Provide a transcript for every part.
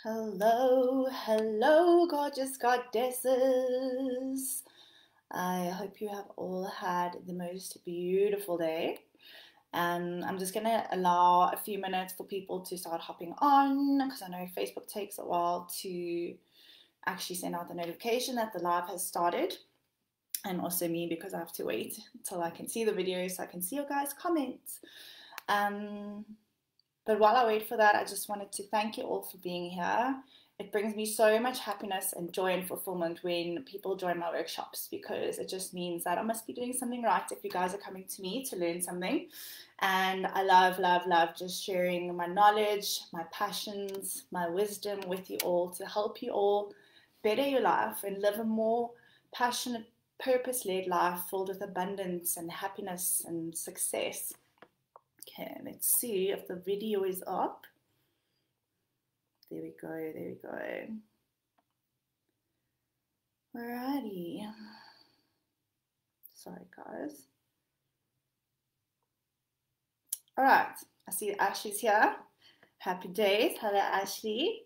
Hello, hello, gorgeous goddesses. I hope you have all had the most beautiful day. I'm just gonna allow a few minutes for people to start hopping on because I know Facebook takes a while to actually send out the notification that the live has started, and also me because I have to wait until I can see the video so I can see your guys' comments. Um, but while I wait for that, I just wanted to thank you all for being here. It brings me so much happiness and joy and fulfillment when people join my workshops because it just means that I must be doing something right if you guys are coming to me to learn something. And I love, love, love just sharing my knowledge, my passions, my wisdom with you all to help you all better your life and live a more passionate, purpose led life filled with abundance and happiness and success. Okay, let's see if the video is up. There we go, there we go. Alrighty. Sorry, guys. Alright, I see Ashley's here. Happy days. Hello, Ashley.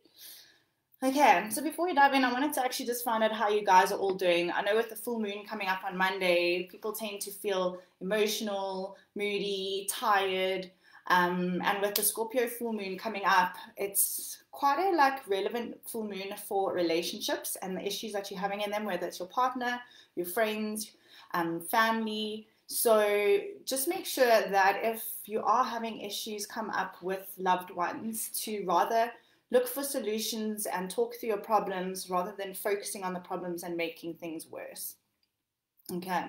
Okay, so before we dive in, I wanted to actually just find out how you guys are all doing. I know with the full moon coming up on Monday, people tend to feel emotional, moody, tired. And with the Scorpio full moon coming up, it's quite a relevant full moon for relationships and the issues that you're having in them, whether it's your partner, your friends, family. So just make sure that if you are having issues come up with loved ones, to rather look for solutions and talk through your problems rather than focusing on the problems and making things worse. Okay.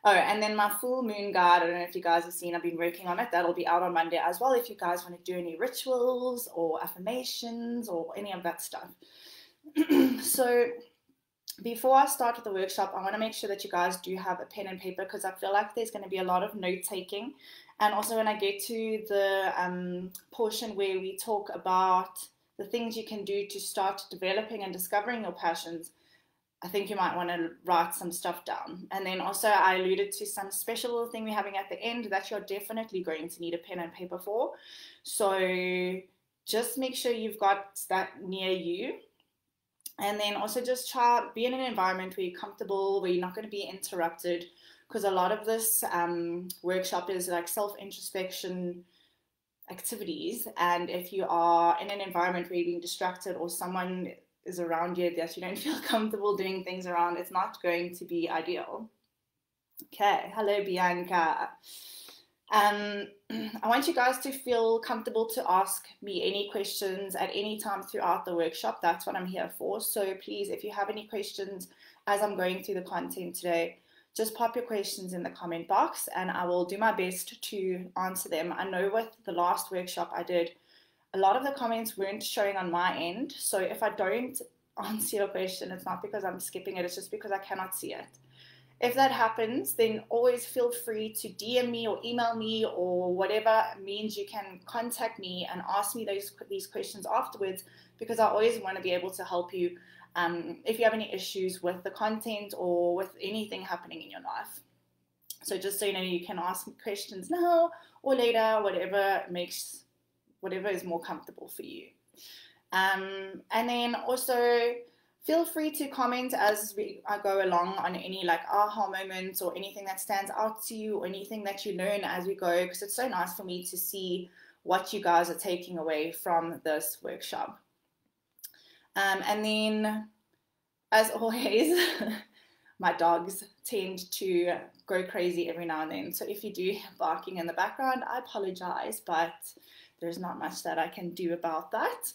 Oh, and then my full moon guide, I don't know if you guys have seen, I've been working on it. That'll be out on Monday as well if you guys want to do any rituals or affirmations or any of that stuff. So before I start with the workshop, I want to make sure that you guys do have a pen and paper because I feel like there's going to be a lot of note taking. And also when I get to the portion where we talk about the things you can do to start developing and discovering your passions, I think you might want to write some stuff down. And then also I alluded to some special little thing we're having at the end that you're definitely going to need a pen and paper for. So just make sure you've got that near you. And then also just try be in an environment where you're comfortable, where you're not going to be interrupted, because a lot of this workshop is like self-introspection activities, and if you are in an environment where you're being distracted or someone is around you that you don't feel comfortable doing things around, it's not going to be ideal. Okay, hello Bianca. I want you guys to feel comfortable to ask me any questions at any time throughout the workshop. That's what I'm here for. So please, if you have any questions as I'm going through the content today, just pop your questions in the comment box and I will do my best to answer them. I know with the last workshop I did, a lot of the comments weren't showing on my end. So if I don't answer your question, it's not because I'm skipping it, it's just because I cannot see it. If that happens, then always feel free to DM me or email me or whatever means you can contact me and ask me these questions afterwards, because I always want to be able to help you if you have any issues with the content or with anything happening in your life. So just so you know, you can ask me questions now or later, whatever is more comfortable for you. And then also feel free to comment as I go along on any like aha moments or anything that stands out to you or anything that you learn as we go, because it's so nice for me to see what you guys are taking away from this workshop. And then, as always, my dogs tend to go crazy every now and then. So if you do hear barking in the background, I apologize, but there's not much that I can do about that.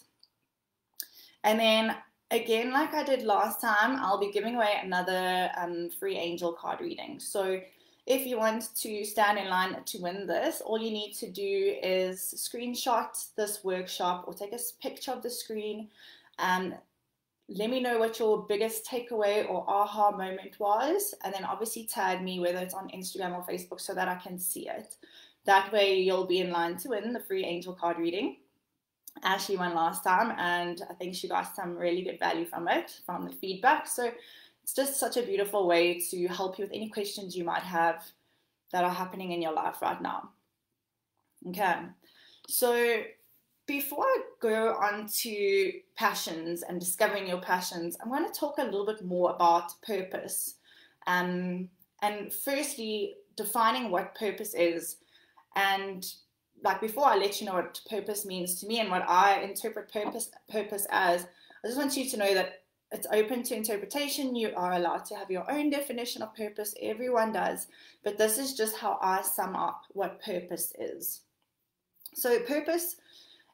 And then again, like I did last time, I'll be giving away another free angel card reading. So if you want to stand in line to win this, all you need to do is screenshot this workshop or take a picture of the screen and let me know what your biggest takeaway or aha moment was, and then obviously tag me, whether it's on Instagram or Facebook, so that I can see it. That way you'll be in line to win the free angel card reading. Ashley won last time and I think she got some really good value from it, from the feedback. So it's just such a beautiful way to help you with any questions you might have that are happening in your life right now. Okay, so before I go on to passions and discovering your passions, I'm going to talk a little bit more about purpose. And firstly, defining what purpose is. And like before I let you know what purpose means to me and what I interpret purpose as, I just want you to know that it's open to interpretation. You are allowed to have your own definition of purpose. Everyone does. But this is just how I sum up what purpose is. So purpose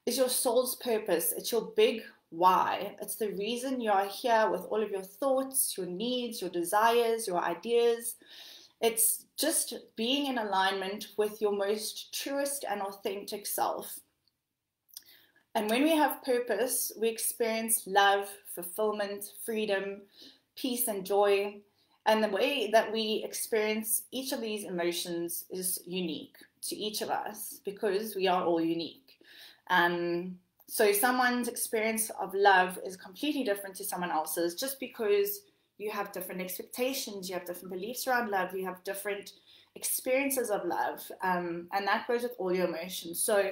is your soul's purpose. It's your big why. It's the reason you are here with all of your thoughts, your needs, your desires, your ideas. It's just being in alignment with your most truest and authentic self. And when we have purpose, we experience love, fulfillment, freedom, peace, and joy. And the way that we experience each of these emotions is unique to each of us because we are all unique. So someone's experience of love is completely different to someone else's just because you have different expectations, you have different beliefs around love, you have different experiences of love, and that goes with all your emotions. So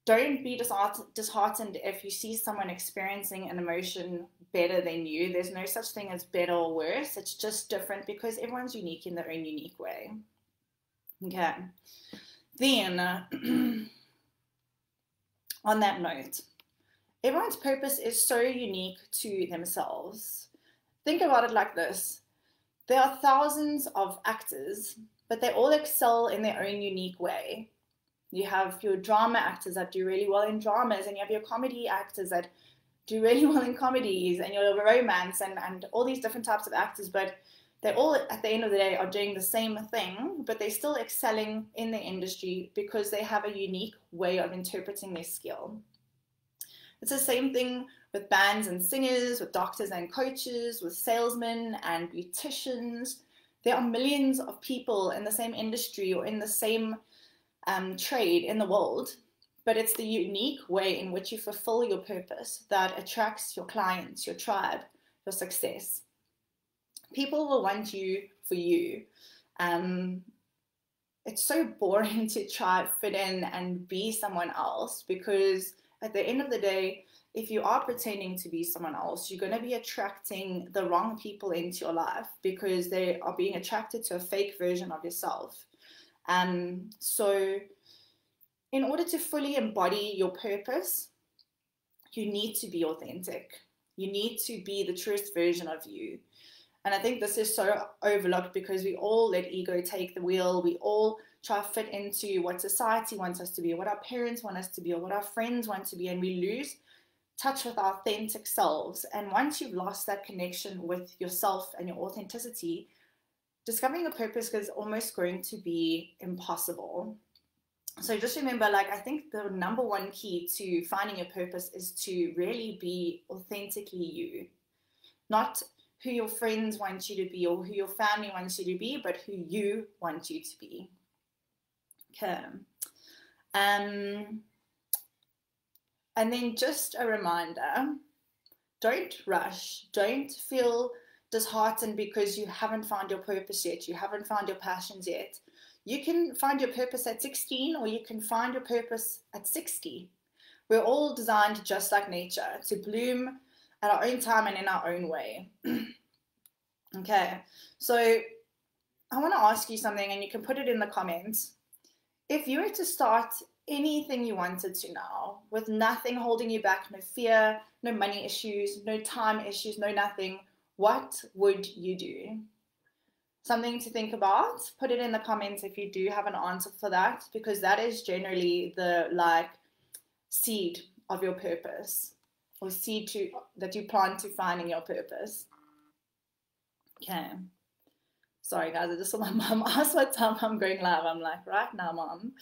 don't be disheartened if you see someone experiencing an emotion better than you. There's no such thing as better or worse. It's just different because everyone's unique in their own unique way. Okay. Then, on that note, everyone's purpose is so unique to themselves. Think about it like this. There are thousands of actors, but they all excel in their own unique way. You have your drama actors that do really well in dramas, and you have your comedy actors that do really well in comedies, and your romance, and all these different types of actors, but they all, at the end of the day, are doing the same thing, but they're still excelling in the industry because they have a unique way of interpreting their skill. It's the same thing with bands and singers, with doctors and coaches, with salesmen and beauticians. There are millions of people in the same industry or in the same trade in the world, but it's the unique way in which you fulfill your purpose that attracts your clients, your tribe, your success. People will want you for you. It's so boring to try fit in and be someone else because at the end of the day, if you are pretending to be someone else, you're going to be attracting the wrong people into your life because they are being attracted to a fake version of yourself. So in order to fully embody your purpose, you need to be authentic. You need to be the truest version of you. And I think this is so overlooked because we all let ego take the wheel. We all try to fit into what society wants us to be, or what our parents want us to be, or what our friends want to be, and we lose touch with our authentic selves. And once you've lost that connection with yourself and your authenticity, discovering a purpose is almost going to be impossible. So just remember, I think the number one key to finding your purpose is to really be authentically you. Not who your friends want you to be or who your family wants you to be, but who you want you to be. Okay. And then just a reminder, don't rush. Don't feel disheartened because you haven't found your purpose yet. You haven't found your passions yet. You can find your purpose at 16 or you can find your purpose at 60. We're all designed just like nature to bloom at our own time and in our own way. Okay, so I want to ask you something and you can put it in the comments. If you were to start anything you wanted to now, with nothing holding you back, no fear, no money issues, no time issues, no nothing, what would you do? Something to think about. Put it in the comments if you do have an answer for that, because that is generally the seed of your purpose, or seed that you plant to finding your purpose. Okay. Sorry guys, I just saw my mom ask what time I'm going live. I'm like, right now, mom.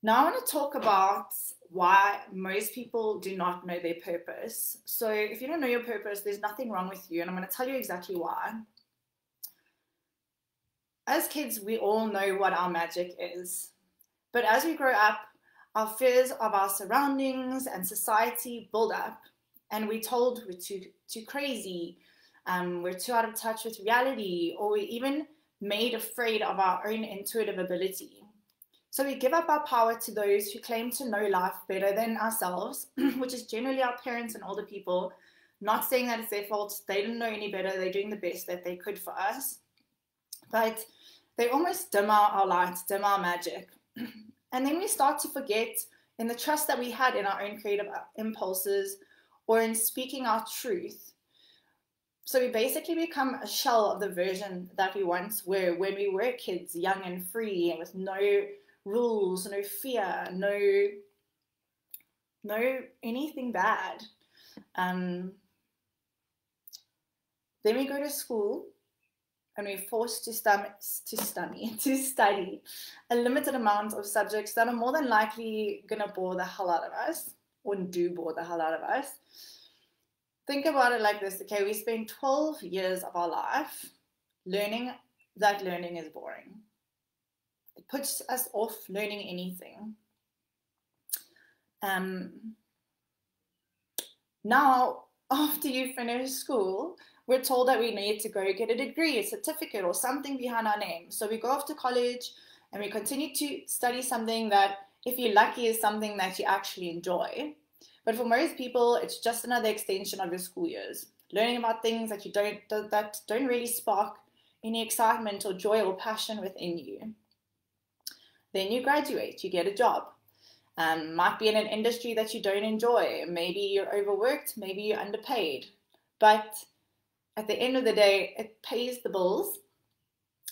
Now I want to talk about why most people do not know their purpose. So if you don't know your purpose, there's nothing wrong with you, and I'm going to tell you exactly why. As kids, we all know what our magic is. But as we grow up, our fears of our surroundings and society build up, and we're told we're too crazy, we're too out of touch with reality, or we're even made afraid of our own intuitive ability. So we give up our power to those who claim to know life better than ourselves, which is generally our parents and older people. Not saying that it's their fault, they didn't know any better, they're doing the best that they could for us. But they almost dim our lights, dim our magic. And then we start to forget in the trust that we had in our own creative impulses or in speaking our truth. So we basically become a shell of the version that we once were when we were kids, young and free, and with no rules, no fear, no anything bad. Then we go to school and we're forced to study a limited amount of subjects that are more than likely going to bore the hell out of us, or do bore the hell out of us. Think about it like this, okay? We spend 12 years of our life learning that learning is boring. It puts us off learning anything. Now, after you finish school, we're told that we need to go get a degree, a certificate, or something behind our name. So we go off to college and we continue to study something that, if you're lucky, is something that you actually enjoy. But for most people, it's just another extension of your school years, learning about things that don't really spark any excitement or joy or passion within you. Then you graduate, you get a job. Might be in an industry that you don't enjoy. Maybe you're overworked, maybe you're underpaid. But at the end of the day, it pays the bills.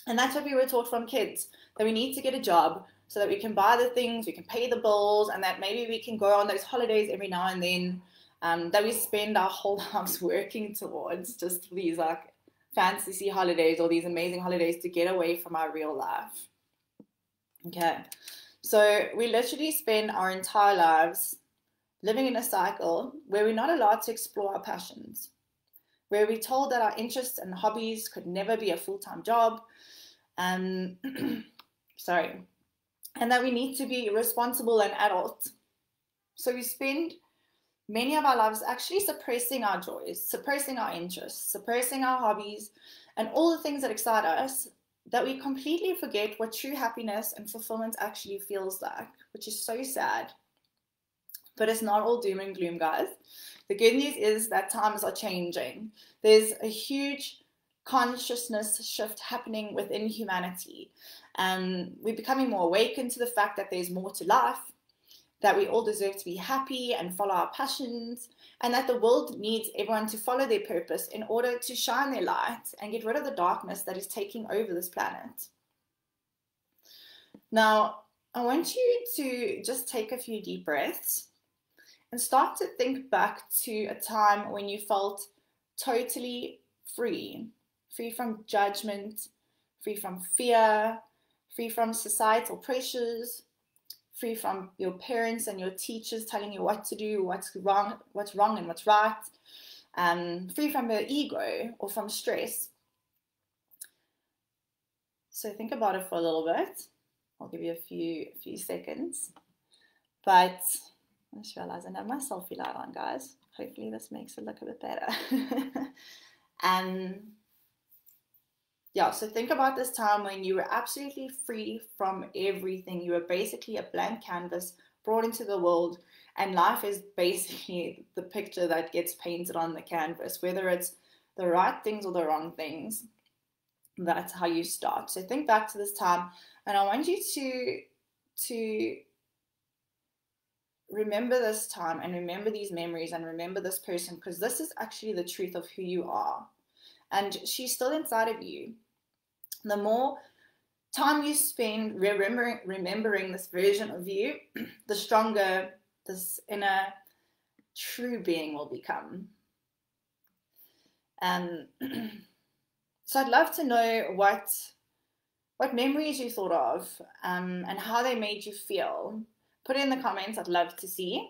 And that's what we were taught from kids, that we need to get a job so that we can buy the things, we can pay the bills, and that maybe we can go on those holidays every now and then, that we spend our whole lives working towards, just these like fantasy holidays or these amazing holidays to get away from our real life. Okay, so we literally spend our entire lives living in a cycle where we're not allowed to explore our passions, where we're told that our interests and hobbies could never be a full-time job, and that we need to be responsible and adult. So we spend many of our lives actually suppressing our joys, suppressing our interests, suppressing our hobbies, and all the things that excite us, that we completely forget what true happiness and fulfillment actually feels like, which is so sad. But it's not all doom and gloom, guys. The good news is that times are changing. There's a huge consciousness shift happening within humanity. We're becoming more awakened to the fact that there's more to life, that we all deserve to be happy and follow our passions, and that the world needs everyone to follow their purpose in order to shine their light and get rid of the darkness that is taking over this planet. Now, I want you to just take a few deep breaths and start to think back to a time when you felt totally free from judgment, free from fear, free from societal pressures, free from your parents and your teachers telling you what to do, what's wrong and what's right, free from your ego or from stress. So think about it for a little bit. I'll give you a few seconds. But I just realized I have my selfie light on, guys. Hopefully this makes it look a bit better. So think about this time when you were absolutely free from everything. You were basically a blank canvas brought into the world, and life is basically the picture that gets painted on the canvas, whether it's the right things or the wrong things. That's how you start. So think back to this time, and I want you to remember this time and remember these memories and remember this person, because this is actually the truth of who you are. And she's still inside of you. The more time you spend remembering this version of you, the stronger this inner true being will become. So I'd love to know what memories you thought of and how they made you feel. Put it in the comments. I'd love to see.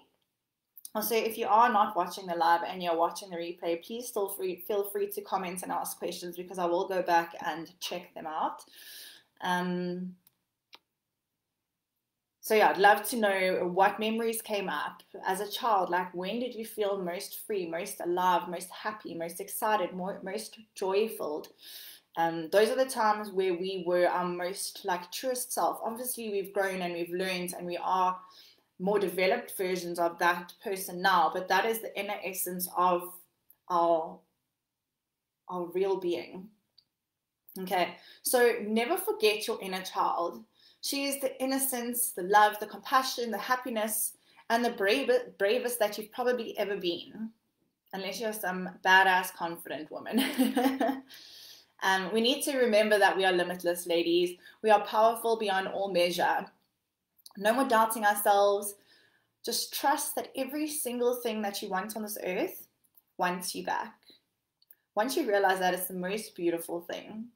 Also, if you are not watching the live and you're watching the replay, please still feel free to comment and ask questions, because I will go back and check them out. So yeah, I'd love to know what memories came up as a child. Like, when did you feel most free, most alive, most happy, most excited, most joyful? Those are the times where we were our most like truest self. Obviously, we've grown and we've learned, and we are more developed versions of that person now, but that is the inner essence of our real being. Okay, so never forget your inner child. She is the innocence, the love, the compassion, the happiness, and the bravest that you've probably ever been, unless you're some badass, confident woman. We need to remember that we are limitless, ladies. We are powerful beyond all measure. No more doubting ourselves. Just trust that every single thing that you want on this earth wants you back. Once you realize that, it's the most beautiful thing.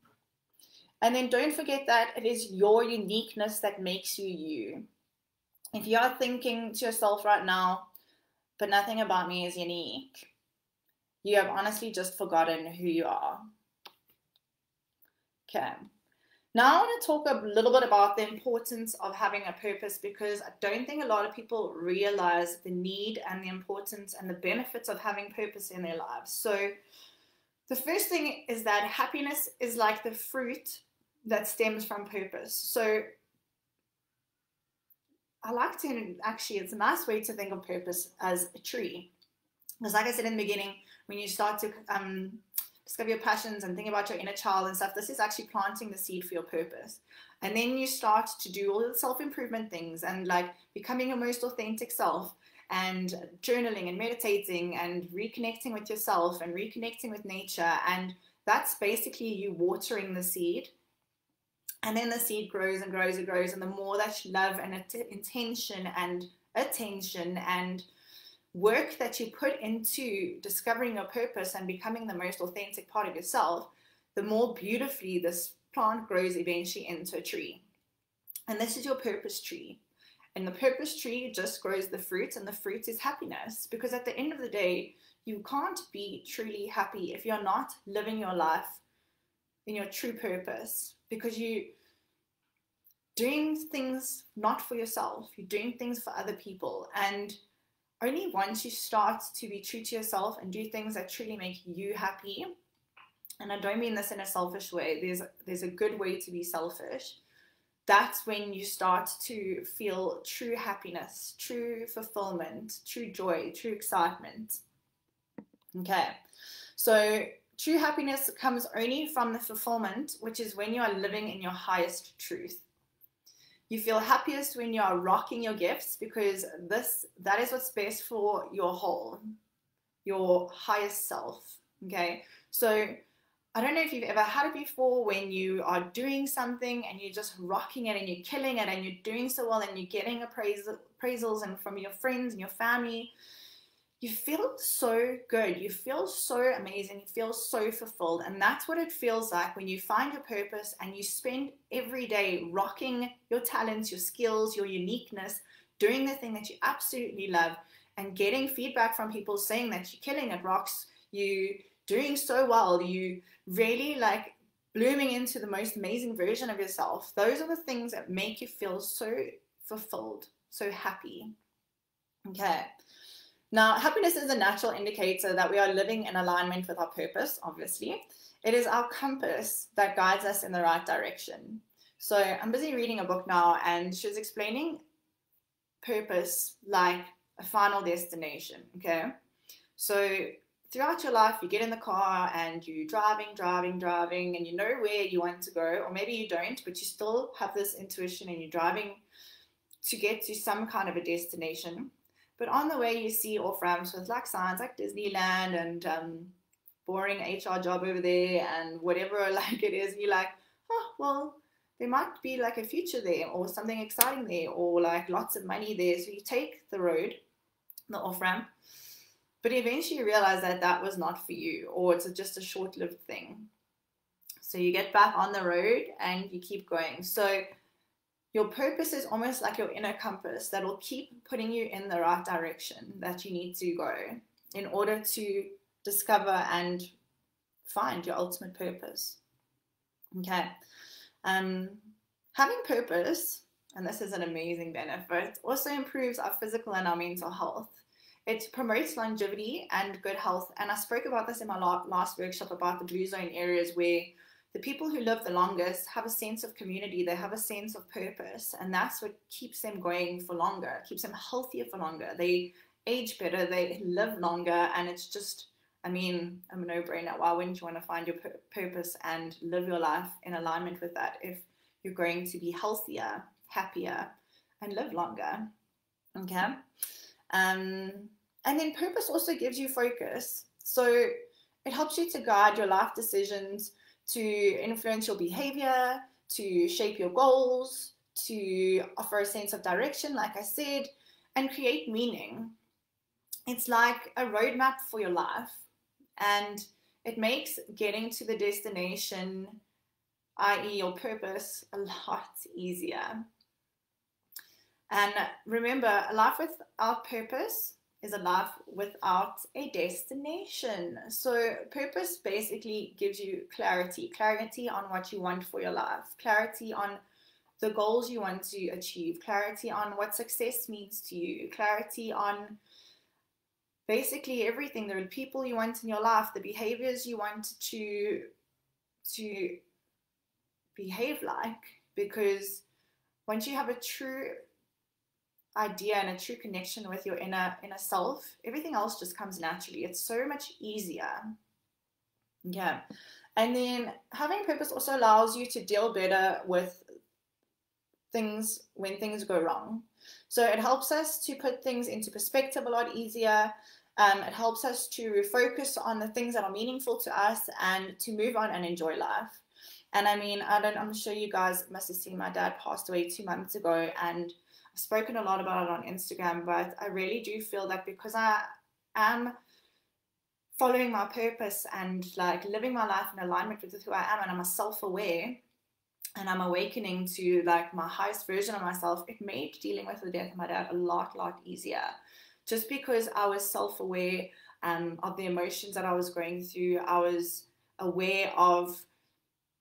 And then don't forget that it is your uniqueness that makes you you. If you are thinking to yourself right now, but nothing about me is unique, you have honestly just forgotten who you are. Okay. Now I want to talk a little bit about the importance of having a purpose, because I don't think a lot of people realize the need and the importance and the benefits of having purpose in their lives. So the first thing is that happiness is like the fruit that stems from purpose. So I like to actually, it's a nice way to think of purpose as a tree. Because like I said in the beginning, when you start to discover your passions and think about your inner child and stuff, this is actually planting the seed for your purpose. And then you start to do all the self-improvement things and like becoming your most authentic self and journaling and meditating and reconnecting with yourself and reconnecting with nature. And that's basically you watering the seed. And then the seed grows and grows and grows. And the more that you love and intention and attention and work that you put into discovering your purpose and becoming the most authentic part of yourself, the more beautifully this plant grows eventually into a tree. And this is your purpose tree. And the purpose tree just grows the fruit, and the fruit is happiness. Because at the end of the day, you can't be truly happy if you're not living your life in your true purpose, because you're doing things not for yourself, you're doing things for other people. And only once you start to be true to yourself and do things that truly make you happy, and I don't mean this in a selfish way, there's a good way to be selfish, that's when you start to feel true happiness, true fulfillment, true joy, true excitement. Okay, so true happiness comes only from the fulfillment, which is when you are living in your highest truth. You feel happiest when you are rocking your gifts, because that is what's best for your whole, your highest self. Okay, so I don't know if you've ever had it before, when you are doing something and you're just rocking it and you're killing it and you're doing so well and you're getting appraisals and from your friends and your family. You feel so good, you feel so amazing, you feel so fulfilled. And that's what it feels like when you find your purpose and you spend every day rocking your talents, your skills, your uniqueness, doing the thing that you absolutely love, and getting feedback from people saying that you're killing it, rocks, you doing so well, you really like blooming into the most amazing version of yourself. Those are the things that make you feel so fulfilled, so happy. Okay. Now, happiness is a natural indicator that we are living in alignment with our purpose, obviously. It is our compass that guides us in the right direction. So I'm busy reading a book now, and she was explaining purpose like a final destination, okay? So throughout your life, you get in the car and you're driving, and you know where you want to go, or maybe you don't, but you still have this intuition and you're driving to get to some kind of a destination. But on the way, you see off ramps with like signs like Disneyland and boring HR job over there and whatever like it is. And you're like, oh, well, there might be like a future there or something exciting there or like lots of money there. So you take the road, the off ramp, but eventually you realize that that was not for you, or it's just a short-lived thing. So you get back on the road and you keep going. So your purpose is almost like your inner compass that will keep putting you in the right direction that you need to go in order to discover and find your ultimate purpose. Okay. Having purpose, and this is an amazing benefit, also improves our physical and our mental health. It promotes longevity and good health. And I spoke about this in my last workshop about the blue zone areas where the people who live the longest have a sense of community, they have a sense of purpose, and that's what keeps them going for longer, keeps them healthier for longer. They age better, they live longer, and it's just, I mean, a no-brainer. Why wouldn't you want to find your purpose and live your life in alignment with that if you're going to be healthier, happier, and live longer? Okay. And then purpose also gives you focus. So it helps you to guide your life decisions, to influence your behavior, to shape your goals, to offer a sense of direction, like I said, and create meaning. It's like a roadmap for your life, and it makes getting to the destination, i.e. your purpose, a lot easier. And remember, a life without purpose is a life without a destination. So purpose basically gives you clarity on what you want for your life, clarity on the goals you want to achieve, clarity on what success means to you, clarity on basically everything, the people you want in your life, the behaviors you want to behave like. Because once you have a true idea and a true connection with your inner self, everything else just comes naturally. It's so much easier. Yeah. And then having purpose also allows you to deal better with things when things go wrong. So it helps us to put things into perspective a lot easier. It helps us to refocus on the things that are meaningful to us and to move on and enjoy life. And I mean, I'm sure you guys must have seen my dad passed away 2 months ago, and I've spoken a lot about it on Instagram, but I really do feel that because I am following my purpose and like living my life in alignment with who I am, and I'm self-aware and I'm awakening to like my highest version of myself, it made dealing with the death of my dad a lot easier. Just because I was self-aware of the emotions that I was going through, I was aware of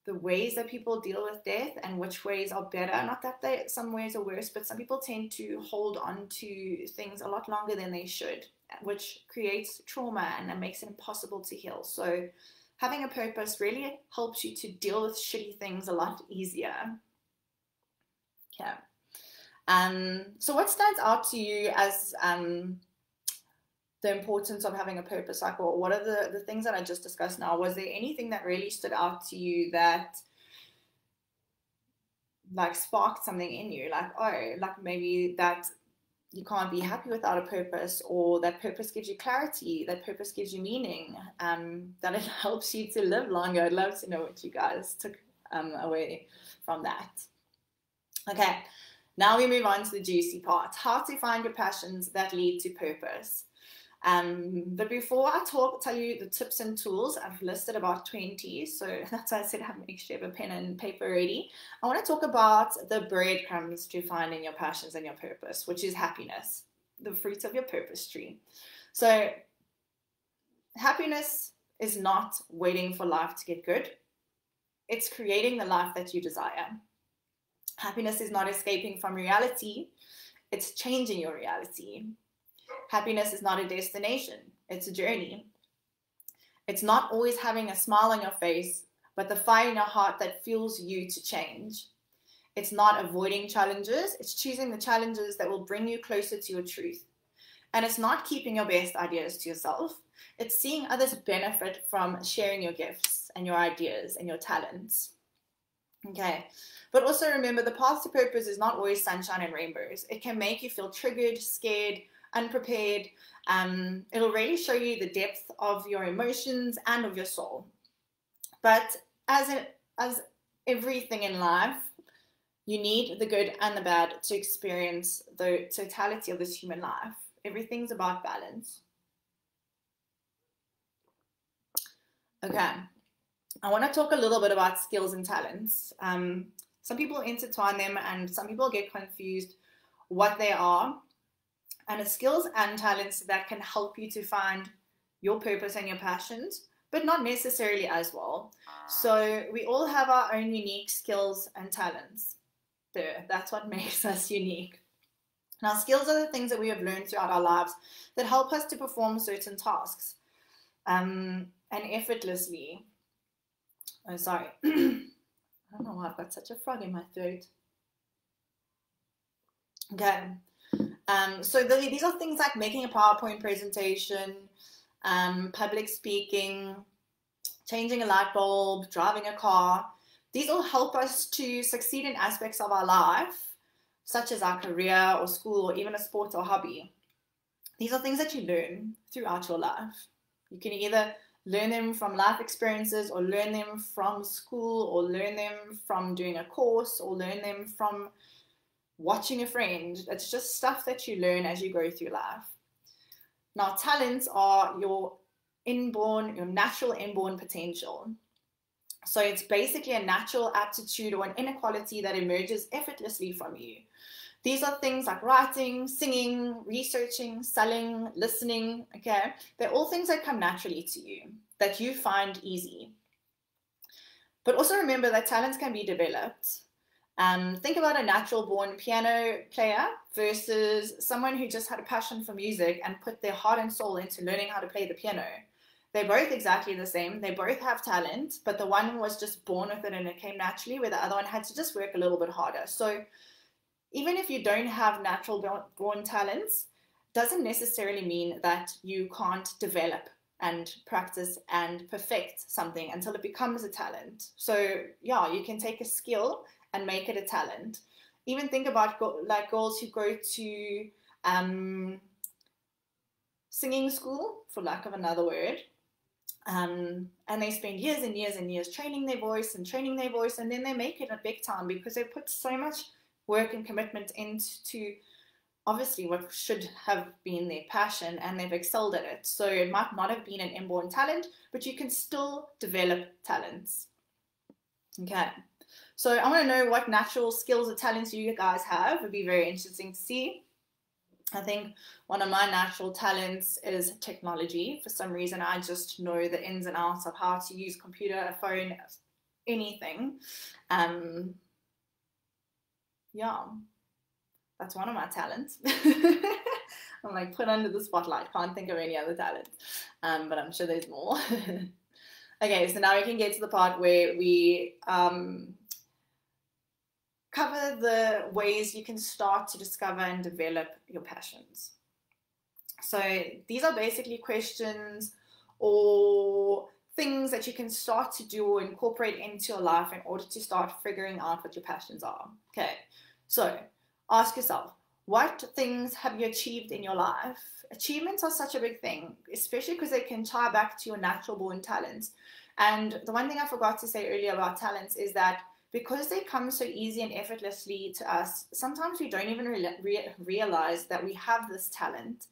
the ways that people deal with death and which ways are better. Not that some ways are worse, but some people tend to hold on to things a lot longer than they should, which creates trauma and it makes it impossible to heal. So having a purpose really helps you to deal with shitty things a lot easier. Okay. So what stands out to you as the importance of having a purpose? Like, what are the things that I just discussed now? Was there anything that really stood out to you that like sparked something in you? Like, oh, like maybe that you can't be happy without a purpose, or that purpose gives you clarity, that purpose gives you meaning, that it helps you to live longer. I'd love to know what you guys took away from that. Okay, now we move on to the juicy part, how to find your passions that lead to purpose. But before I tell you the tips and tools, I've listed about 20, so that's why I said make sure you have a pen and paper ready. I want to talk about the breadcrumbs to finding your passions and your purpose, which is happiness, the fruit of your purpose tree. So happiness is not waiting for life to get good. It's creating the life that you desire. Happiness is not escaping from reality. It's changing your reality. Happiness is not a destination, it's a journey. It's not always having a smile on your face, but the fire in your heart that fuels you to change. It's not avoiding challenges, it's choosing the challenges that will bring you closer to your truth. And it's not keeping your best ideas to yourself, it's seeing others benefit from sharing your gifts and your ideas and your talents. Okay, but also remember, the path to purpose is not always sunshine and rainbows. It can make you feel triggered, scared, unprepared. It'll really show you the depth of your emotions and of your soul. But as everything in life, you need the good and the bad to experience the totality of this human life. Everything's about balance. Okay, I want to talk a little bit about skills and talents. Some people intertwine them and some people get confused what they are. And it's skills and talents that can help you to find your purpose and your passions, but not necessarily as well. So we all have our own unique skills and talents. That's what makes us unique. Now, skills are the things that we have learned throughout our lives that help us to perform certain tasks and effortlessly. Oh, sorry. I don't know why I've got such a frog in my throat. Okay. So these are things like making a PowerPoint presentation, public speaking, changing a light bulb, driving a car. These all help us to succeed in aspects of our life, such as our career or school or even a sport or hobby. These are things that you learn throughout your life. You can either learn them from life experiences or learn them from school or learn them from doing a course or learn them from watching a friend. It's just stuff that you learn as you go through life. Now, talents are your natural inborn potential. So it's basically a natural aptitude or an inequality that emerges effortlessly from you. These are things like writing, singing, researching, selling, listening, okay? They're all things that come naturally to you, that you find easy. But also remember that talents can be developed. Think about a natural born piano player versus someone who just had a passion for music and put their heart and soul into learning how to play the piano. They're both exactly the same. They both have talent, but the one was just born with it and it came naturally, where the other one had to just work a little bit harder. So even if you don't have natural born talents, doesn't necessarily mean that you can't develop and practice and perfect something until it becomes a talent. So yeah, you can take a skill and make it a talent. Even think about like girls who go to singing school, for lack of another word, and they spend years and years and years training their voice, and then they make it a big time because they put so much work and commitment into obviously what should have been their passion, and they've excelled at it. So it might not have been an inborn talent, but you can still develop talents. Okay. So I want to know what natural skills or talents you guys have. It would be very interesting to see. I think one of my natural talents is technology. For some reason, I just know the ins and outs of how to use a computer, a phone, anything. Yeah, that's one of my talents. I'm like put under the spotlight. Can't think of any other talent, but I'm sure there's more. Okay, so now we can get to the part where we cover the ways you can start to discover and develop your passions. So these are basically questions or things that you can start to do or incorporate into your life in order to start figuring out what your passions are. Okay, so ask yourself, what things have you achieved in your life? Achievements are such a big thing, especially because they can tie back to your natural born talents. And the one thing I forgot to say earlier about talents is that because they come so easy and effortlessly to us, sometimes we don't even realize that we have this talent.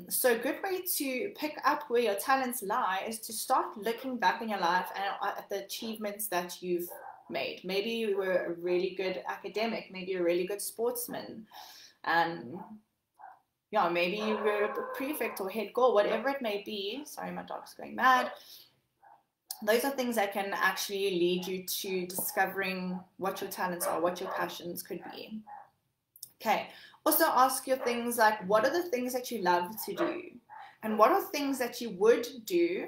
So a good way to pick up where your talents lie is to start looking back in your life and at the achievements that you've made. Maybe you were a really good academic, maybe you're a really good sportsman. Yeah, maybe you were a prefect or head girl, whatever it may be. Sorry, my dog's going mad. Those are things that can actually lead you to discovering what your talents are, what your passions could be. Okay, also ask your things like, what are the things that you love to do? And what are things that you would do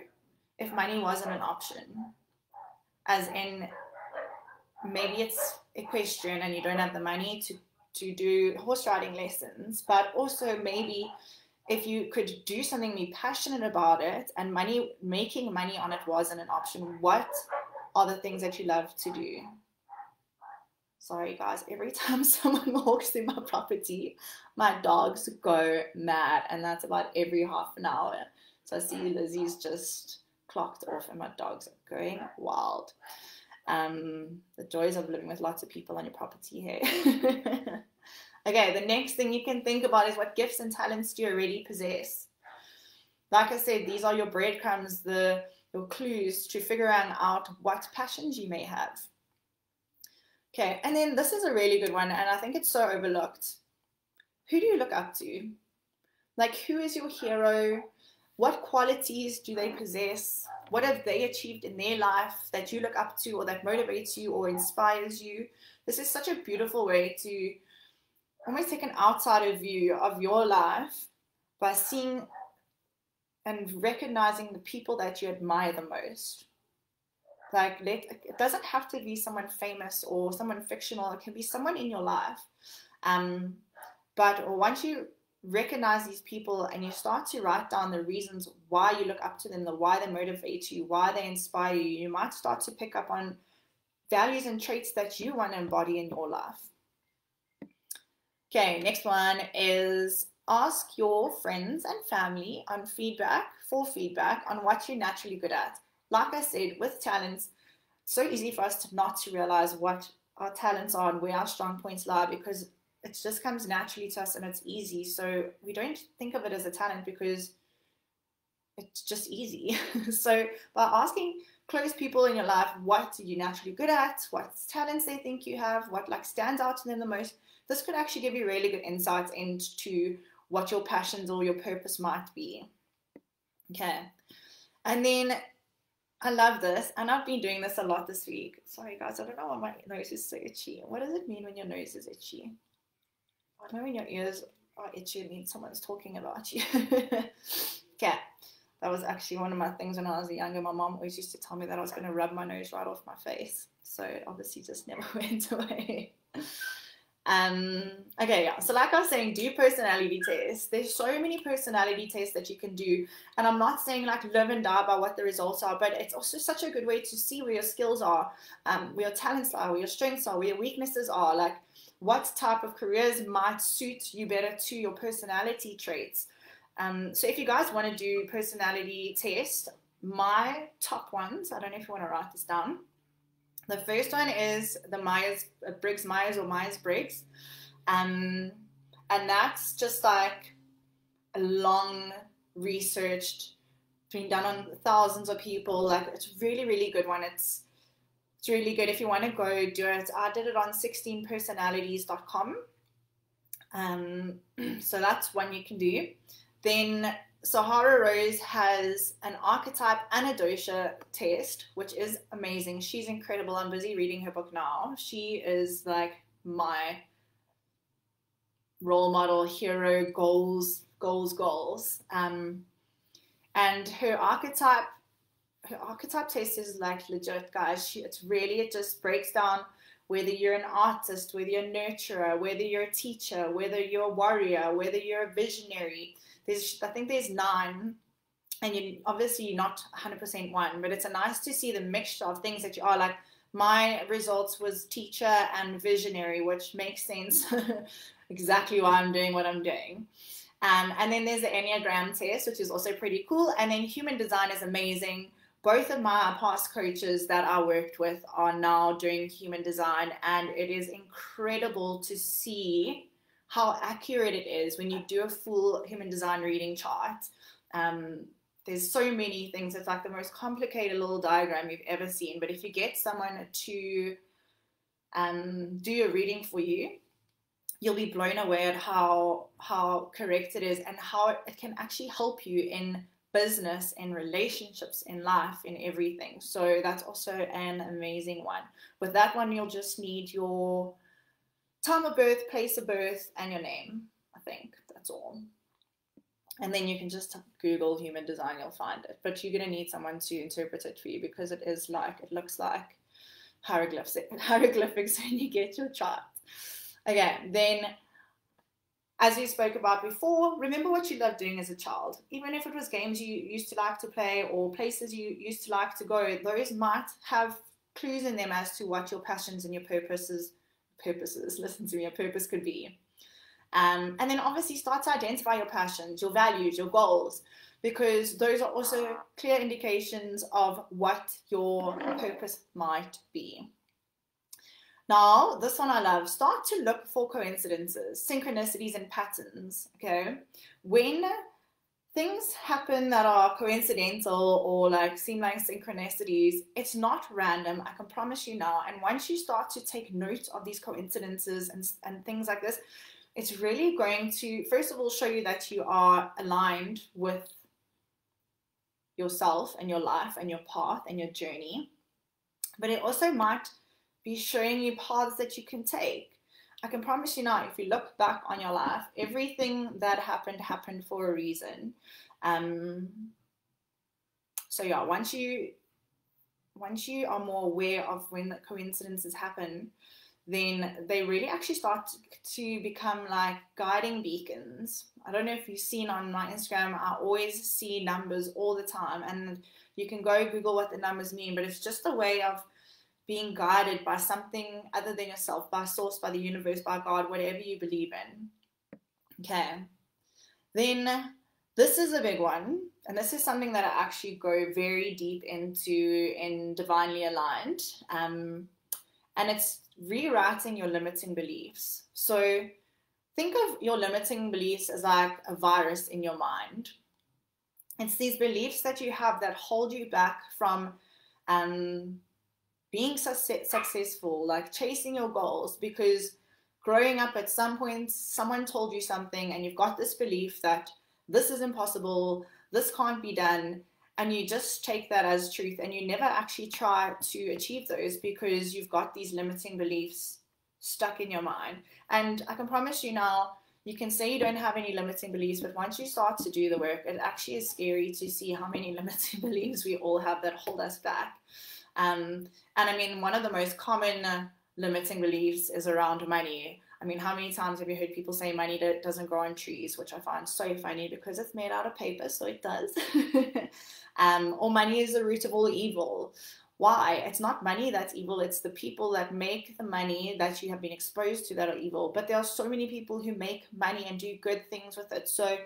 if money wasn't an option? As in, maybe it's equestrian and you don't have the money to do horse riding lessons, but also maybe if you could do something, be passionate about it, and making money on it wasn't an option, what are the things that you love to do? Sorry guys, every time someone walks through my property, my dogs go mad, and that's about every half an hour. So I see Lizzie's just clocked off and my dogs are going wild. The joys of living with lots of people on your property here. Okay, the next thing you can think about is what gifts and talents do you already possess? Like I said, these are your breadcrumbs, your clues to figuring out what passions you may have. Okay, and then this is a really good one, and I think it's so overlooked. Who do you look up to? Like, who is your hero? What qualities do they possess? What have they achieved in their life that you look up to or that motivates you or inspires you? This is such a beautiful way to almost take an outsider view of your life by seeing and recognizing the people that you admire the most. Like, it doesn't have to be someone famous or someone fictional. It can be someone in your life. But once you recognize these people and you start to write down the reasons why you look up to them, the why they motivate you, why they inspire you, you might start to pick up on values and traits that you want to embody in your life. Okay, next one is ask your friends and family for feedback on what you're naturally good at. Like I said, with talents, it's so easy for us to not to realize what our talents are and where our strong points lie, because it just comes naturally to us and it's easy. So we don't think of it as a talent because it's just easy. So by asking close people in your life what are you naturally good at, what talents they think you have, what like stands out to them the most, this could actually give you really good insights into what your passions or your purpose might be. Okay. And then I love this, and I've been doing this a lot this week. Sorry guys, I don't know why my nose is so itchy. What does it mean when your nose is itchy? I know when your ears are itchy, it means someone's talking about you. Okay. That was actually one of my things when I was younger. My mom always used to tell me that I was going to rub my nose right off my face. So it obviously just never went away. Okay, yeah. So like I was saying, do personality tests. There's so many personality tests that you can do. And I'm not saying like live and die by what the results are, but it's also such a good way to see where your skills are, where your talents are, where your strengths are, where your weaknesses are, like what type of careers might suit you better to your personality traits. So if you guys want to do personality test, my top ones, I don't know if you want to write this down. The first one is the Myers-Briggs or Myers-Briggs. And that's just like a long researched, been done on thousands of people. Like it's a really, really good one. It's really good. If you want to go do it, I did it on 16personalities.com. So that's one you can do. Then Sahara Rose has an archetype and a dosha test, which is amazing. She's incredible. I'm busy reading her book now. She is like my role model, hero, goals. And her archetype test is like legit, guys. It just breaks down whether you're an artist, whether you're a nurturer, whether you're a teacher, whether you're a warrior, whether you're a visionary. I think there's 9, and you're not 100% one, but it's nice to see the mixture of things that you are. Like my results was teacher and visionary, which makes sense exactly why I'm doing what I'm doing. And then there's the Enneagram test, which is also pretty cool. And then human design is amazing. Both of my past coaches that I worked with are now doing human design, and it is incredible to see how accurate it is when you do a full human design reading chart. There's so many things. It's like the most complicated little diagram you've ever seen. But if you get someone to do a reading for you, you'll be blown away at how correct it is and how it can actually help you in business, in relationships, in life, in everything. So that's also an amazing one. With that one, you'll just need your time of birth, place of birth, and your name. I think that's all. And then you can just Google human design, you'll find it. But you're going to need someone to interpret it for you, because it looks like hieroglyphics when you get your chart. Okay, then as we spoke about before, remember what you loved doing as a child. Even if it was games you used to like to play or places you used to like to go, those might have clues in them as to what your passions and your purposes, listen to me, your purpose could be. And then obviously start to identify your passions, your values, your goals, because those are also clear indications of what your purpose might be. Now, this one I love. Start to look for coincidences, synchronicities, and patterns, okay? When things happen that are coincidental or like seem like synchronicities, it's not random, I can promise you now. And once you start to take note of these coincidences and things like this, it's really going to, first of all, show you that you are aligned with yourself and your life and your path and your journey. But it also might be showing you paths that you can take. I can promise you now, if you look back on your life, everything that happened for a reason. So yeah, once you once you are more aware of when the coincidences happen, then they really actually start to become like guiding beacons. I don't know if you've seen on my Instagram, I always see numbers all the time, and you can go Google what the numbers mean, but it's just a way of being guided by something other than yourself, by source, by the universe, by God, whatever you believe in. Okay. Then this is a big one, and this is something that I actually go very deep into in Divinely Aligned, and it's rewriting your limiting beliefs. So think of your limiting beliefs as like a virus in your mind. It's these beliefs that you have that hold you back from being successful, like chasing your goals, because growing up at some point, someone told you something and you've got this belief that this is impossible, this can't be done, and you just take that as truth and you never actually try to achieve those because you've got these limiting beliefs stuck in your mind. And I can promise you now, you can say you don't have any limiting beliefs, but once you start to do the work, it actually is scary to see how many limiting beliefs we all have that hold us back. And I mean, one of the most common limiting beliefs is around money. I mean, how many times have you heard people say money doesn't grow on trees, which I find so funny because it's made out of paper, so it does. Or money is the root of all evil. Why? It's not money that's evil, it's the people that make the money that you have been exposed to that are evil. But there are so many people who make money and do good things with it. So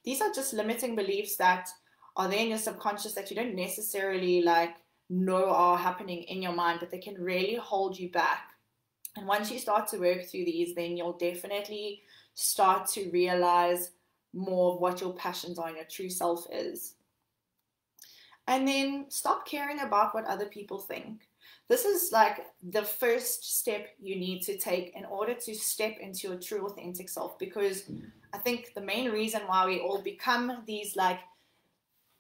these are just limiting beliefs that are there in your subconscious that you don't necessarily like know are happening in your mind, but they can really hold you back. And once you start to work through these, then you'll definitely start to realize more of what your passions are and your true self is. And then stop caring about what other people think. This is like the first step you need to take in order to step into your true authentic self, because I think the main reason why we all become these like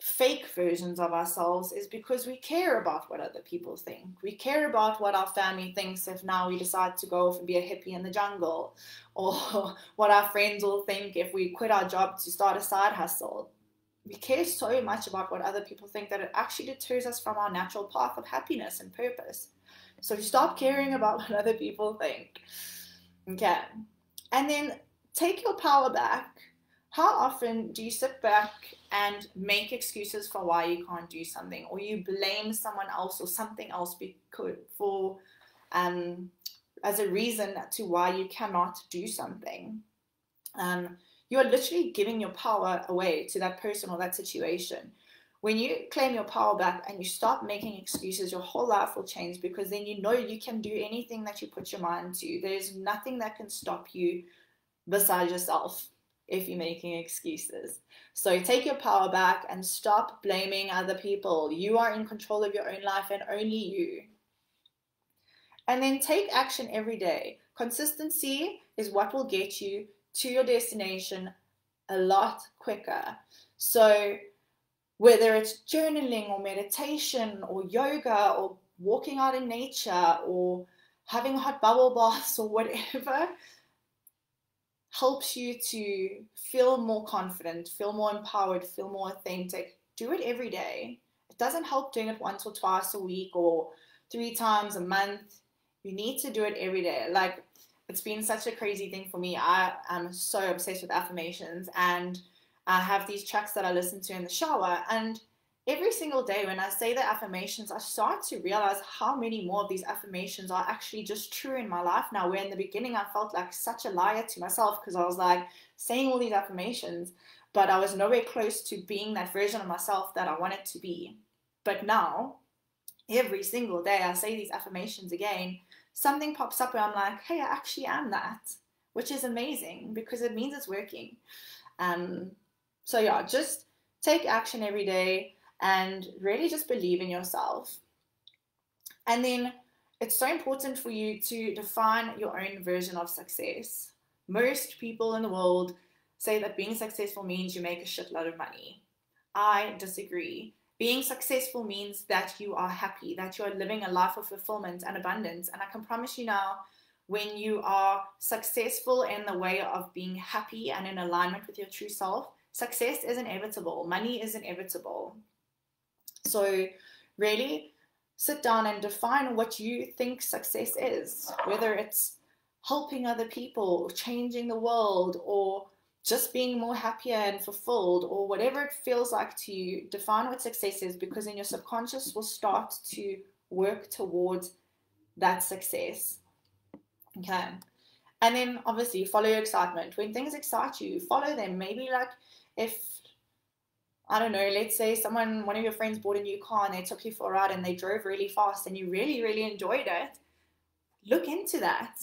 fake versions of ourselves is because we care about what other people think. We care about what our family thinks if now we decide to go off and be a hippie in the jungle, or what our friends will think if we quit our job to start a side hustle. We care so much about what other people think that it actually deters us from our natural path of happiness and purpose. So stop caring about what other people think. Okay. And then take your power back. How often do you sit back and make excuses for why you can't do something, or you blame someone else or something else as a reason to why you cannot do something? You are literally giving your power away to that person or that situation. When you claim your power back and you stop making excuses, your whole life will change, because then you know you can do anything that you put your mind to. There's nothing that can stop you besides yourself if you're making excuses. So take your power back and stop blaming other people. You are in control of your own life and only you. And then take action every day. Consistency is what will get you to your destination a lot quicker. So whether it's journaling or meditation or yoga or walking out in nature or having hot bubble baths or whatever helps you to feel more confident, feel more empowered, feel more authentic, do it every day. It doesn't help doing it once or twice a week or 3 times a month. You need to do it every day. Like, it's been such a crazy thing for me. I am so obsessed with affirmations, and I have these tracks that I listen to in the shower, and every single day when I say the affirmations, I start to realize how many more of these affirmations are actually just true in my life now, where in the beginning I felt like such a liar to myself because I was like saying all these affirmations, but I was nowhere close to being that version of myself that I wanted to be. But now, every single day I say these affirmations again, something pops up where I'm like, hey, I actually am that, which is amazing because it means it's working. So yeah, just take action every day and really just believe in yourself. And then it's so important for you to define your own version of success. Most people in the world say that being successful means you make a shitload of money. I disagree. Being successful means that you are happy, that you are living a life of fulfillment and abundance. And I can promise you now, when you are successful in the way of being happy and in alignment with your true self, success is inevitable. Money is inevitable. So really sit down and define what you think success is, whether it's helping other people or changing the world or just being more happier and fulfilled, or whatever it feels like to you. Define what success is, because then your subconscious will start to work towards that success. Okay. And then obviously follow your excitement. When things excite you, follow them. Maybe like if, I don't know, let's say one of your friends bought a new car and they took you for a ride and they drove really fast and you really, really enjoyed it, look into that.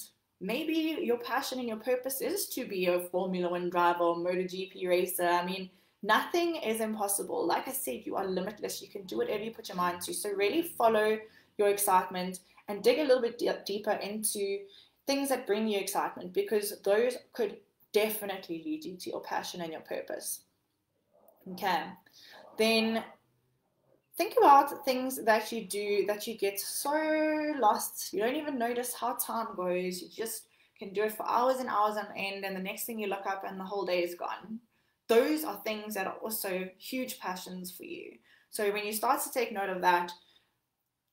Maybe your passion and your purpose is to be a Formula One driver or MotoGP racer. I mean, nothing is impossible. Like I said, you are limitless. You can do whatever you put your mind to. So really follow your excitement and dig a little bit deeper into things that bring you excitement, because those could definitely lead you to your passion and your purpose. Okay. Then think about things that you do that you get so lost. You don't even notice how time goes. You just can do it for hours and hours on end, and the next thing you look up and the whole day is gone. Those are things that are also huge passions for you. So when you start to take note of that,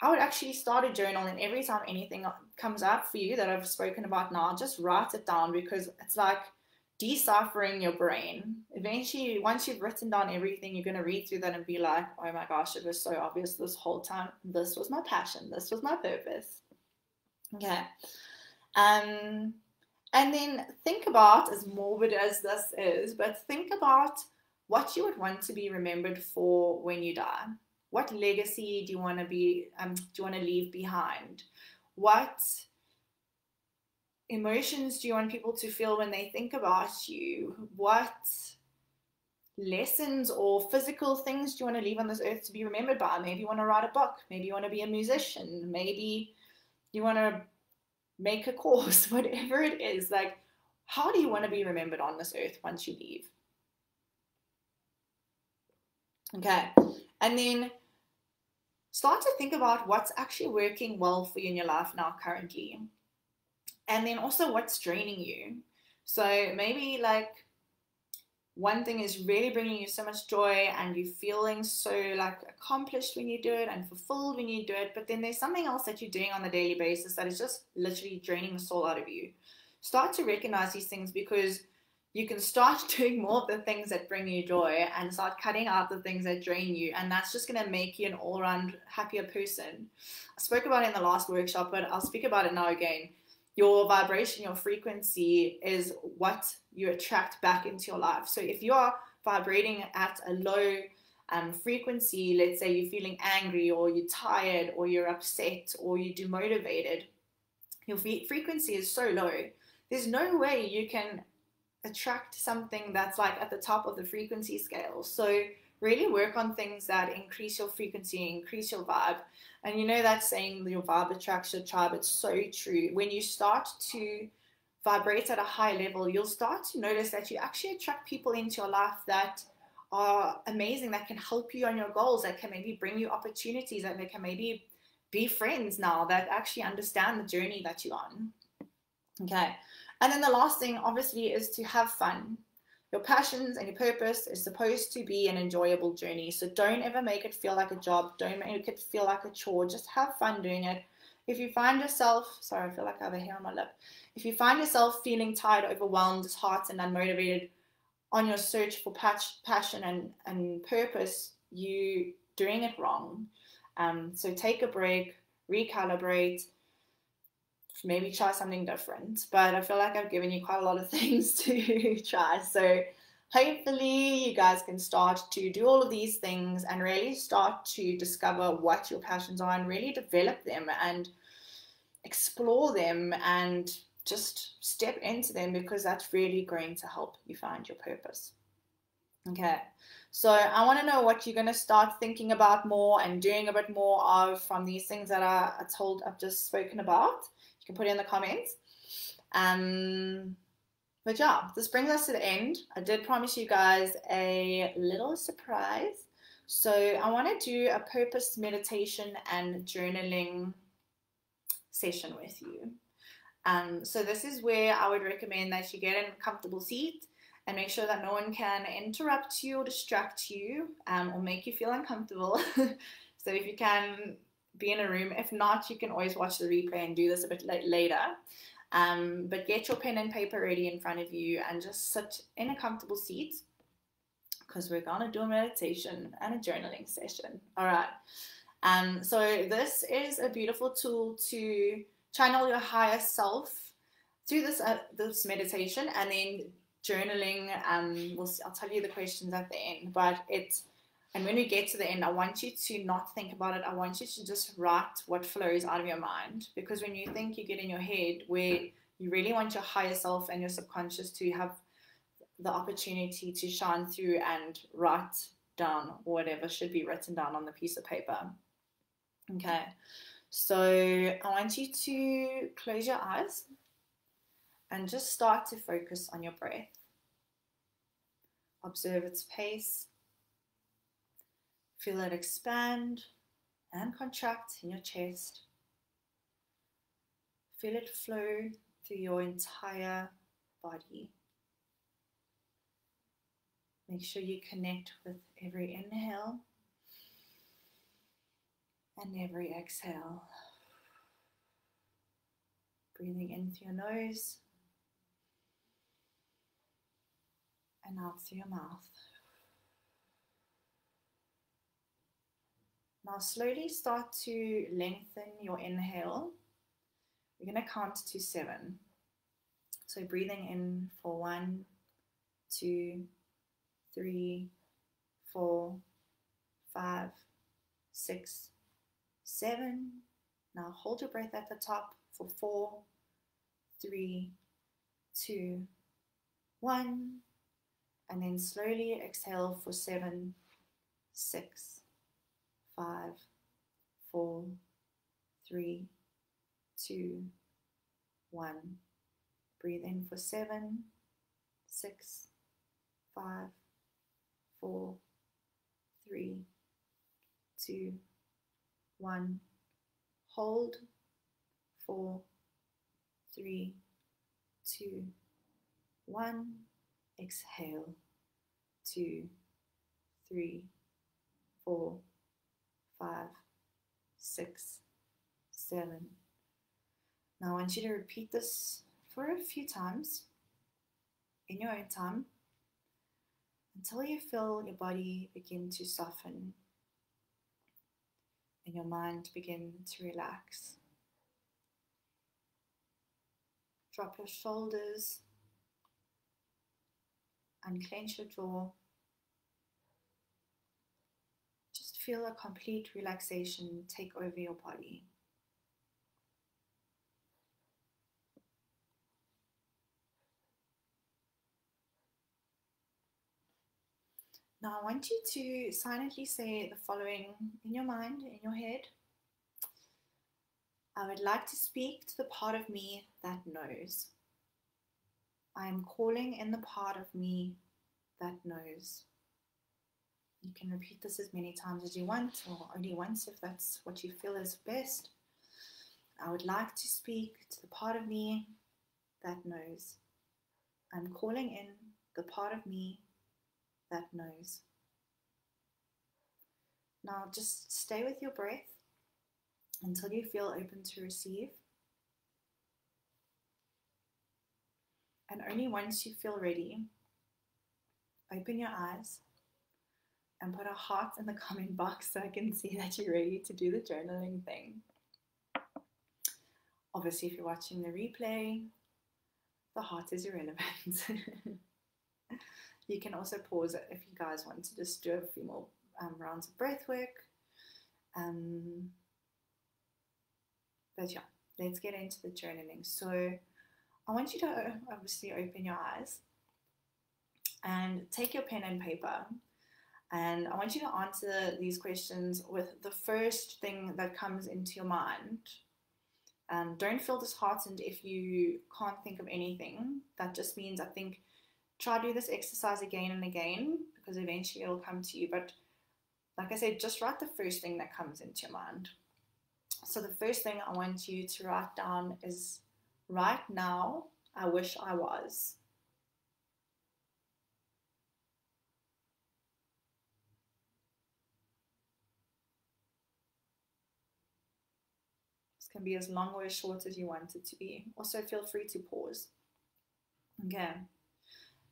I would actually start a journal, and every time anything comes up for you that I've spoken about now, just write it down, because it's like deciphering your brain. Eventually, once you've written down everything, you're going to read through that and be like, oh my gosh, it was so obvious this whole time. This was my passion. This was my purpose. Okay. And then think about, as morbid as this is, but think about what you would want to be remembered for when you die. What legacy do you want to leave behind? What emotions do you want people to feel when they think about you? What lessons or physical things do you want to leave on this earth to be remembered by? Maybe you want to write a book. Maybe you want to be a musician. Maybe you want to make a course. Whatever it is, like, how do you want to be remembered on this earth once you leave? Okay. And then start to think about what's actually working well for you in your life now currently. And then also what's draining you. So maybe like one thing is really bringing you so much joy and you're feeling so like accomplished when you do it and fulfilled when you do it. But then there's something else that you're doing on a daily basis that is just literally draining the soul out of you. Start to recognize these things, because you can start doing more of the things that bring you joy and start cutting out the things that drain you. And that's just going to make you an all-around happier person. I spoke about it in the last workshop, but I'll speak about it now again. Your vibration, your frequency is what you attract back into your life. So if you are vibrating at a low frequency, let's say you're feeling angry or you're tired or you're upset or you're demotivated, your frequency is so low. There's no way you can attract something that's like at the top of the frequency scale. So really work on things that increase your frequency, increase your vibe. And you know that saying, your vibe attracts your tribe. It's so true. When you start to vibrate at a high level, you'll start to notice that you actually attract people into your life that are amazing, that can help you on your goals, that can maybe bring you opportunities, that they can maybe be friends now, that actually understand the journey that you're on. Okay. And then the last thing, obviously, is to have fun. Your passions and your purpose is supposed to be an enjoyable journey. So don't ever make it feel like a job. Don't make it feel like a chore. Just have fun doing it. If you find yourself, sorry, I feel like I have a hair on my lip. If you find yourself feeling tired, overwhelmed, disheartened, unmotivated on your search for passion and purpose, you're doing it wrong. So take a break, recalibrate, maybe try something different. But I feel like I've given you quite a lot of things to try. So hopefully you guys can start to do all of these things and really start to discover what your passions are and really develop them and explore them and just step into them, because that's really going to help you find your purpose. Okay, so I want to know what you're going to start thinking about more and doing a bit more of from these things that I've just spoken about. You can put it in the comments. But yeah, this brings us to the end. I did promise you guys a little surprise. So I want to do a purpose meditation and journaling session with you. So this is where I would recommend that you get in a comfortable seat and make sure that no one can interrupt you or distract you or make you feel uncomfortable. So if you can be in a room. If not, you can always watch the replay and do this a bit later. But get your pen and paper ready in front of you and just sit in a comfortable seat, because we're going to do a meditation and a journaling session. All right. So this is a beautiful tool to channel your higher self through this meditation, and then journaling. I'll tell you the questions at the end, and when we get to the end, I want you to not think about it. I want you to just write what flows out of your mind, because when you think, you get in your head where you really want your higher self and your subconscious to have the opportunity to shine through and write down whatever should be written down on the piece of paper. Okay, so I want you to close your eyes and just start to focus on your breath. Observe its pace. Feel it expand and contract in your chest. Feel it flow through your entire body. Make sure you connect with every inhale and every exhale. Breathing in through your nose and out through your mouth. Now slowly start to lengthen your inhale. We're going to count to 7. So breathing in for 1, 2, 3, 4, 5, 6, 7. Now hold your breath at the top for 4, 3, 2, 1. And then slowly exhale for 7, 6, 5, 4, 3, 2, 1. Breathe in for 7, 6, 5, 4, 3, 2, 1. Hold. 4, 3, 2, 1. Exhale. 2, 3, 4, 5, 6, 7. Now I want you to repeat this for a few times in your own time until you feel your body begin to soften and your mind begin to relax. Drop your shoulders, unclench your jaw. Just feel a complete relaxation take over your body. Now I want you to silently say the following in your mind, in your head. I would like to speak to the part of me that knows. I am calling in the part of me that knows. You can repeat this as many times as you want, or only once if that's what you feel is best. I would like to speak to the part of me that knows. I'm calling in the part of me that knows. Now just stay with your breath until you feel open to receive. And only once you feel ready, open your eyes and put a heart in the comment box so I can see that you're ready to do the journaling thing. Obviously, if you're watching the replay, the heart is irrelevant. You can also pause it if you guys want to just do a few more rounds of breath work. But yeah, let's get into the journaling. So I want you to obviously open your eyes and take your pen and paper. And I want you to answer these questions with the first thing that comes into your mind. Don't feel disheartened if you can't think of anything. That just means, I think, try to do this exercise again and again, because eventually it'll come to you. But like I said, just write the first thing that comes into your mind. So the first thing I want you to write down is, right now, I wish I was. This can be as long or as short as you want it to be. Also, feel free to pause. Okay.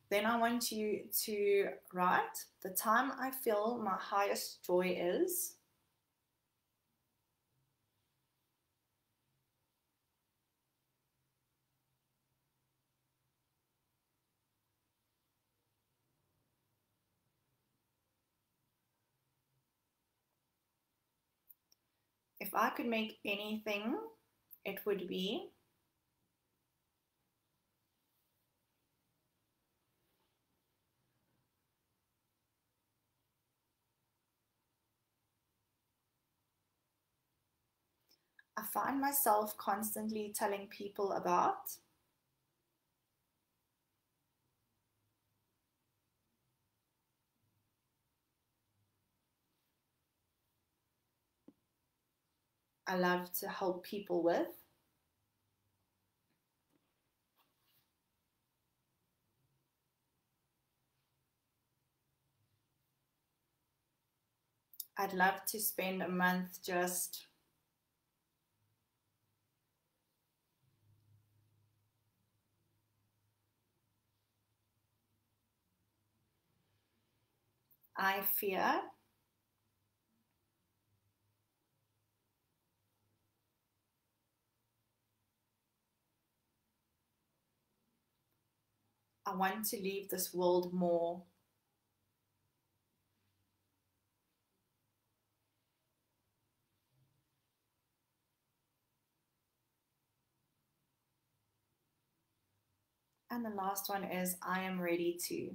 Then I want you to write the time I feel my highest joy is. If I could make anything, it would be. I find myself constantly telling people about. I love to help people with. I'd love to spend a month just I fear. I want to leave this world more. And the last one is I am ready to.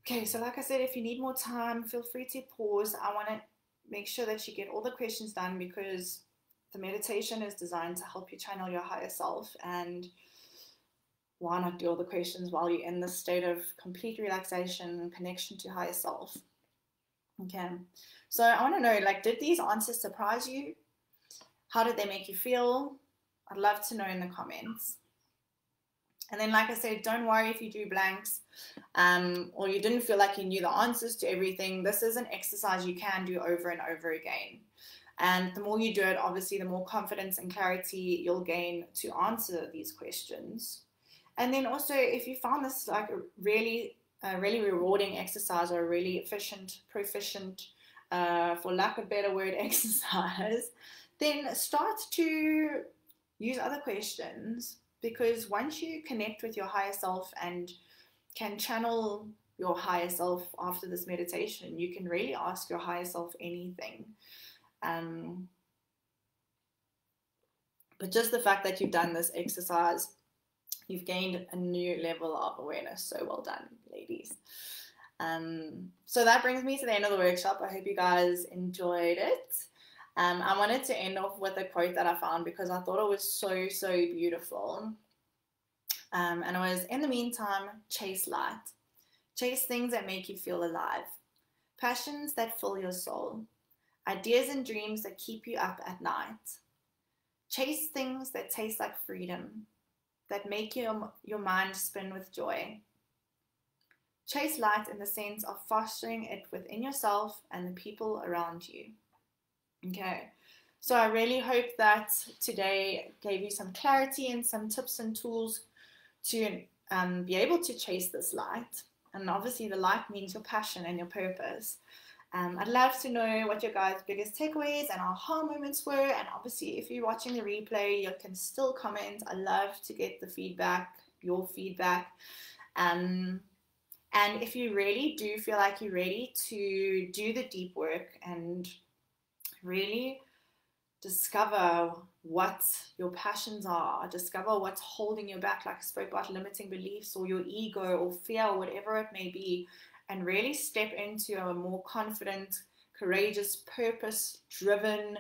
Okay, so like I said, if you need more time, feel free to pause. I want to make sure that you get all the questions done because the meditation is designed to help you channel your higher self. And why not do all the questions while you're in this state of complete relaxation, connection to higher self? Okay, so I want to know, like, did these answers surprise you? How did they make you feel? I'd love to know in the comments. And then, like I said, don't worry if you do blanks or you didn't feel like you knew the answers to everything. This is an exercise you can do over and over again. And the more you do it, obviously, the more confidence and clarity you'll gain to answer these questions. And then also, if you found this like a really rewarding exercise or a really efficient, proficient, for lack of a better word, exercise, then start to use other questions. Because once you connect with your higher self and can channel your higher self after this meditation, you can really ask your higher self anything. But just the fact that you've done this exercise, you've gained a new level of awareness. So well done, ladies. So that brings me to the end of the workshop. I hope you guys enjoyed it. I wanted to end off with a quote that I found because I thought it was so, so beautiful. And it was, in the meantime, chase light. Chase things that make you feel alive. Passions that fill your soul. Ideas and dreams that keep you up at night. Chase things that taste like freedom, that make your mind spin with joy. Chase light in the sense of fostering it within yourself and the people around you. Okay, so I really hope that today gave you some clarity and some tips and tools to be able to chase this light. And obviously the light means your passion and your purpose. I'd love to know what your guys' biggest takeaways and aha moments were. And obviously if you're watching the replay, you can still comment. I love to get the feedback, your feedback. And if you really do feel like you're ready to do the deep work and really discover what your passions are, discover what's holding you back, like I spoke about limiting beliefs or your ego or fear or whatever it may be, and really step into a more confident, courageous, purpose-driven,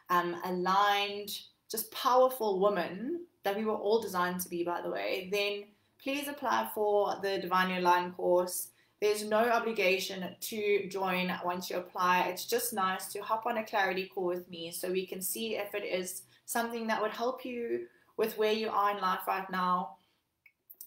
aligned, just powerful woman that we were all designed to be, by the way, then please apply for the Divinely Aligned course. There's no obligation to join once you apply. It's just nice to hop on a clarity call with me so we can see if it is something that would help you with where you are in life right now.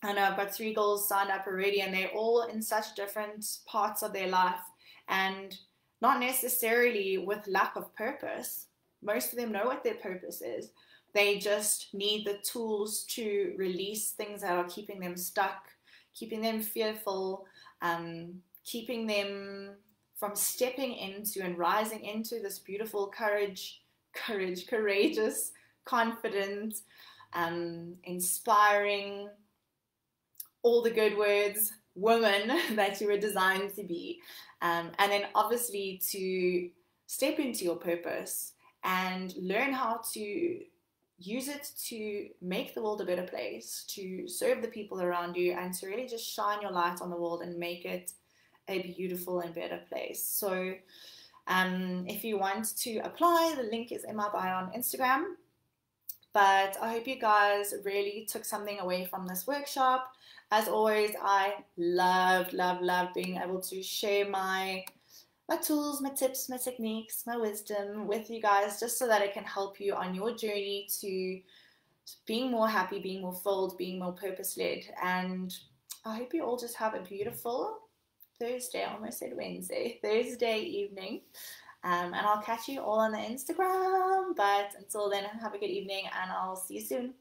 I know I've got 3 girls signed up already, and they're all in such different parts of their life, and not necessarily with lack of purpose. Most of them know what their purpose is. They just need the tools to release things that are keeping them stuck, keeping them fearful, keeping them from stepping into and rising into this beautiful courageous, confident, inspiring, all the good words, woman that you were designed to be. And then obviously to step into your purpose and learn how to use it to make the world a better place, to serve the people around you, and to really just shine your light on the world and make it a beautiful and better place. So if you want to apply, the link is in my bio on Instagram. But I hope you guys really took something away from this workshop. As always, I love being able to share my tools, my tips, my techniques, my wisdom with you guys, just so that it can help you on your journey to being more happy, being more filled, being more purpose-led. And I hope you all just have a beautiful Thursday, I almost said Wednesday, Thursday evening. And I'll catch you all on the Instagram. But until then, have a good evening, and I'll see you soon.